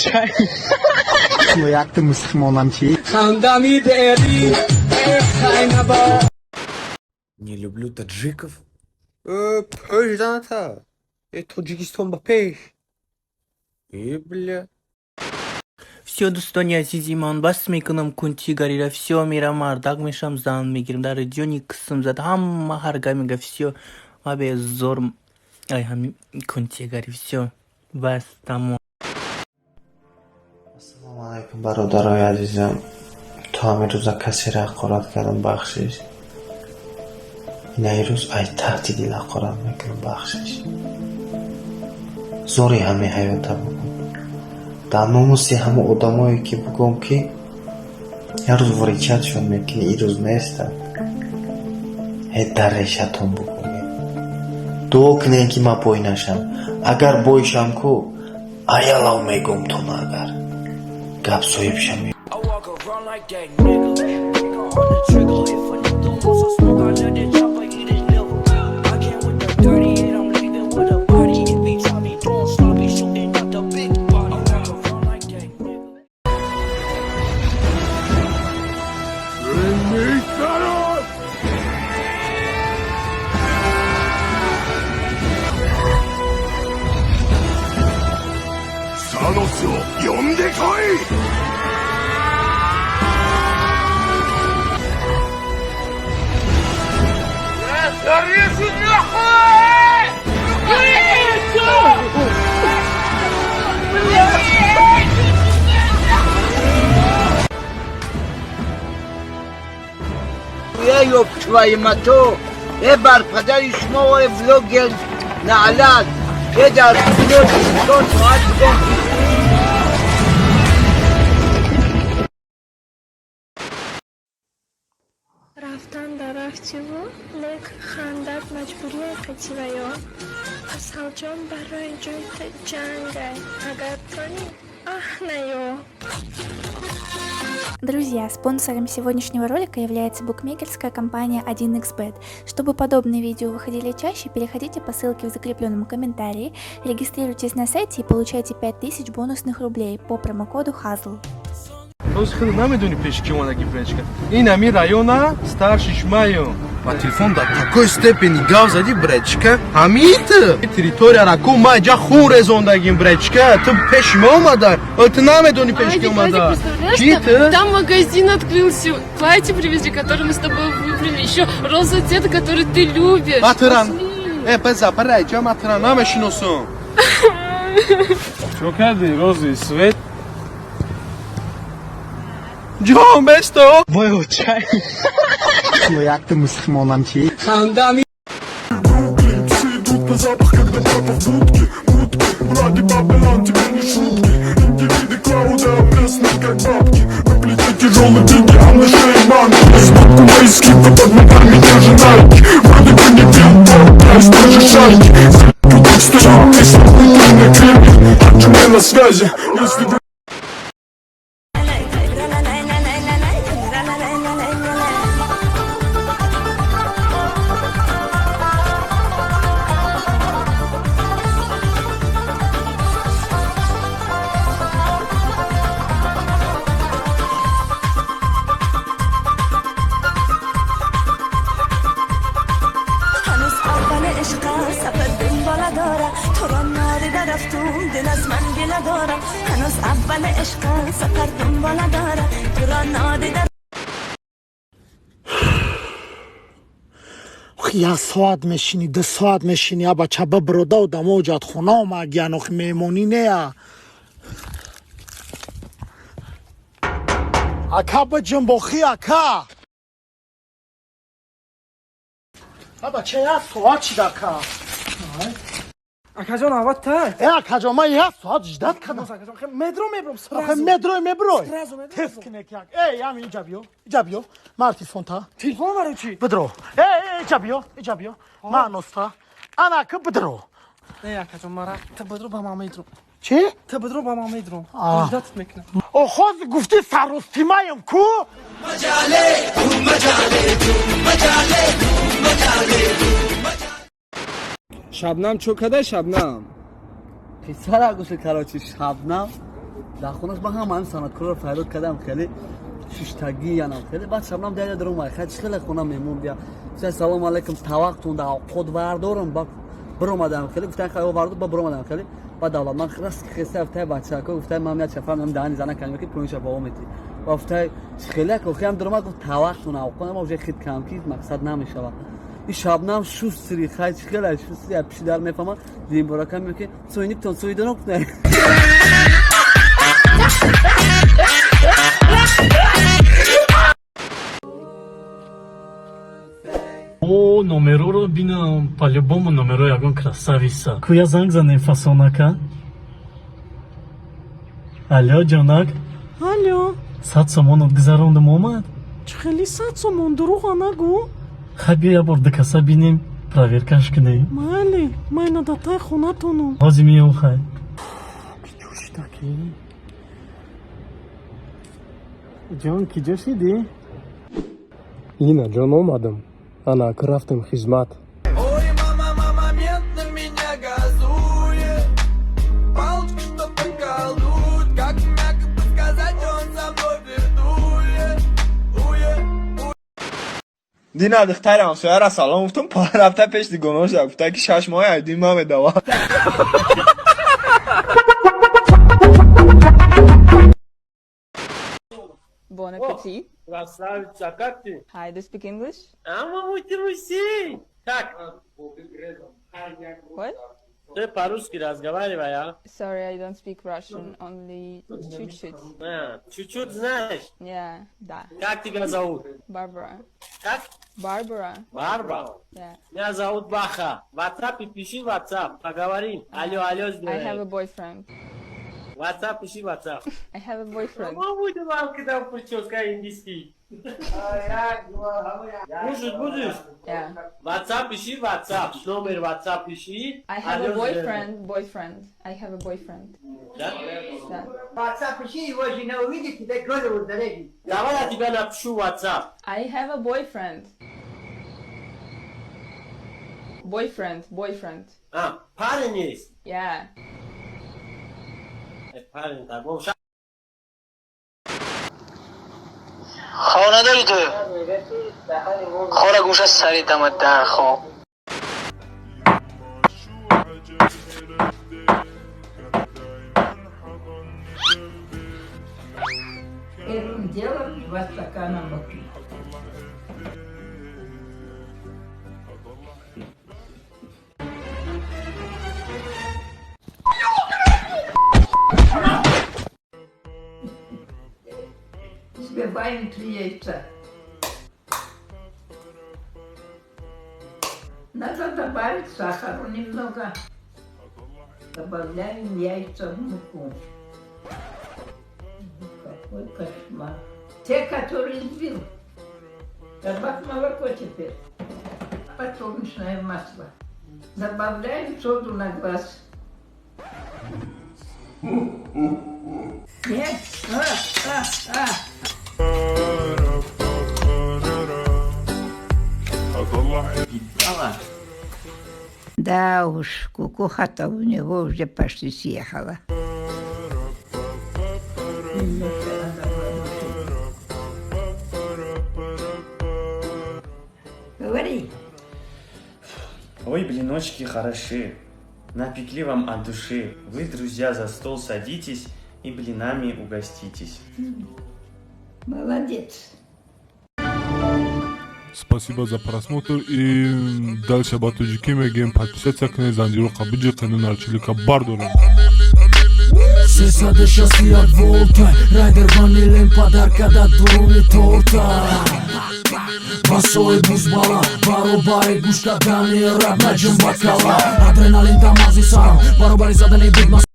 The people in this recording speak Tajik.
چای باید مسلمانم چی خندمی داری خیلی با. Не люблю таджиков. Пеш, да, та. Таджикистан ба пеш. Бля. Все достойно азизиман бас мекунам кунти гарира все мирамар даг мешам зан мегирим дар радиони кысым зад хамма ҳарга мега все абе зор ай ҳами кунти гари все бас тамом. Ассалому алайкум бародарои азизам. То ҳамин рӯза касеро ҳақорат кардам, бахшиш. Ин рӯз ай таҳдиди ҳақорат мекунам, бахшиш. Зори ҳамаи ҳаёта бугум. Дар номуси ҳама одамое ки бугум ки як рӯз воричатшон мекунӣ, ин рӯз нестад. Ҳей дар решатон букунӣ. Дуо кунем ки ман бой нашам. Агар бойшам ку аялав мегум тон агар. Гап соҳиб шам. I walk around like that nigga. Finger on the trigger. If a nigga wants some smoke, I let it chop, I eat his liver. I came with the 38, I'm leaving with a body. If he try me throwing sloppy, shooting out the big body. I walk around like that nigga. Thanos を呼んでこい。ای ابتوای ما تو ای بر پدر شما و ای بلوگر نعلت ای در بلوگ تو ساعت بگم رفتن در اختیو لیک خندت مجبوری قطیویو اصل جان برای جایت جنگه اگر کنی نیو. Друзья, спонсором сегодняшнего ролика является букмекерская компания 1xbet. Чтобы подобные видео выходили чаще, переходите по ссылке в закрепленном комментарии, регистрируйтесь на сайте и получайте 5000 бонусных рублей по промокоду HAZL. روز خیلی نمیدونی پیش کی اومده گیفرنچکه این امی رایونه старший шмайо با телефон до такой степени гав зади бречка хамид территория раку ма جا خون резондагим бречка ты пеш ма омада ты нamiдуни пеш ки омада Там магазин открылся, платье привезли, которое мы с тобой выбрали, еще розовый цвет, который ты любишь. Матыран беза барай جا матыран намешиносум чо карди розовый цвет جان بستو بایو چای باید مسلمانم چی خندمی Тяжелые деньги, а на шее банк. Смотку мои скидки под ногами держи найки. Вроде бы не пил, болтаюсь той же шайки. Тут стоит песня, на креме. Отжимай на связи, если вы... یک ساعت میشینی 2 ساعت میشینی ابا چبا برودا و دموجات خونه آمگیان اخ میمونی نه اکا با جنباخی اکا ابا چه یک ساعت چی دکا اکا جان آواد تا اکا جان من یک ساعت جدت کردم مدرو میبروی تست کنه که ای همین اینجا بیو مار تلفون تا تلفون برای چی؟ بدرو اینجا بیو من نستا انا که بدرو نه اکا جان مرا تبدرو با ما میدرو چی؟ تبدرو با ما میدرو جدت میکنم او خود گفتی سررستی مایم کو؟ شبنم چو کده شبنم پسر عگوش کراچی شبنم در خونش با هم صنعتکار فریاد کردم خیلی ششتگی یعنی خیلی بعد شبنم دیگه درم خیلی خیلی خونم میمون بیا سلام علیکم توقتون در خود وردارم با برآمدم خیلی گفتن خیلی وارد با برآمدم خیلی بعد دالا من خسته افتای بچه که گفتن من میاد شفرم نم دهانی زنه کلمه که پونیش با اومدی و افتای خیلی که خیام درم گفت توقتون اوقات ما وجه خیلی کم کی مقصد نمیشه این شبنم شو سری خیلی خیلی شو سری پیش در میفهمم دیم برا کم میگه سوینی تون سویدن نه О, номероро бинам, по-любому номеро ягон красавица. Куя занг занем фасонака? Алло, ҷонак? Алло, 100 сомон гузарондам омад? чӣ хеле 100 сомон дурӯға нагӯ? Хай бия бор дикаса бинем, проверкаш кунем. Майли, май надатай хонатонум. Ҳозир миём хай. Ҷӯштаки. Ҷон, киҷо шидӣ? Ина, ҷон омадам. Ана, рафтам хизмат. Ой, мама, момент на меня газует. Палочки, что поколдуют. Как мягко подсказать, он за мной вердует. دینا دخترم سویرا سلام گفتم پا رفته پیش دی گناه شد گفته که 6 ماه ایدیم ما بدوا Bon appétit. Hi, do you speak English? What? По-русски разговаривай, а? Sorry, I don't speak Russian, only чуть-чуть. Чуть-чуть знаешь? Yeah, да. Как тебя зовут? Barbara. Как? Barbara. Барбара? Yeah. Меня зовут Баха. В WhatsApp пиши WhatsApp, поговорим. Алло, I have a сделай. boyfriend. WhatsApp пиши WhatsApp. I have a boyfriend. Будем вам когда прическа индийский. Будешь? Yeah. WhatsApp пиши WhatsApp. Номер WhatsApp пиши. I have a Алло, boyfriend. I have a boyfriend. Да? Да. WhatsApp пиши, его же не увидите, так кроме вот дороги. Давай я тебя напишу WhatsApp. I have a boyfriend. Boyfriend. А, парень есть? Yeah. Парень, так, он خانه داری تو خورا گوش از سری دمت در خواب Первым делом 2 стакана муки. Взбиваем 3 яйца. Надо добавить сахару немного. Добавляем яйца в муку. Какой кошмар. Те, которые сбил. Добавь молоко теперь. Подсолнечное масло. Добавляем соду на глаз. Нет? Да уж, кукуха-то у него уже почти съехала. Говори. Ой, блиночки хороши. Напекли вам от души. Вы, друзья, за стол садитесь и блинами угоститесь. Молодец. Спасибо за просмотр и дальше батуджики мегем подписаться к Незандиру Кабиджи канал Чилика Бардора. Все сады счастья от волта. Райдер ванилин подарка да дуруни торта. Басой бузбала, баробари гушка дани раб на джумбакала. Адреналин тамази сарам, баробари задани бигмас.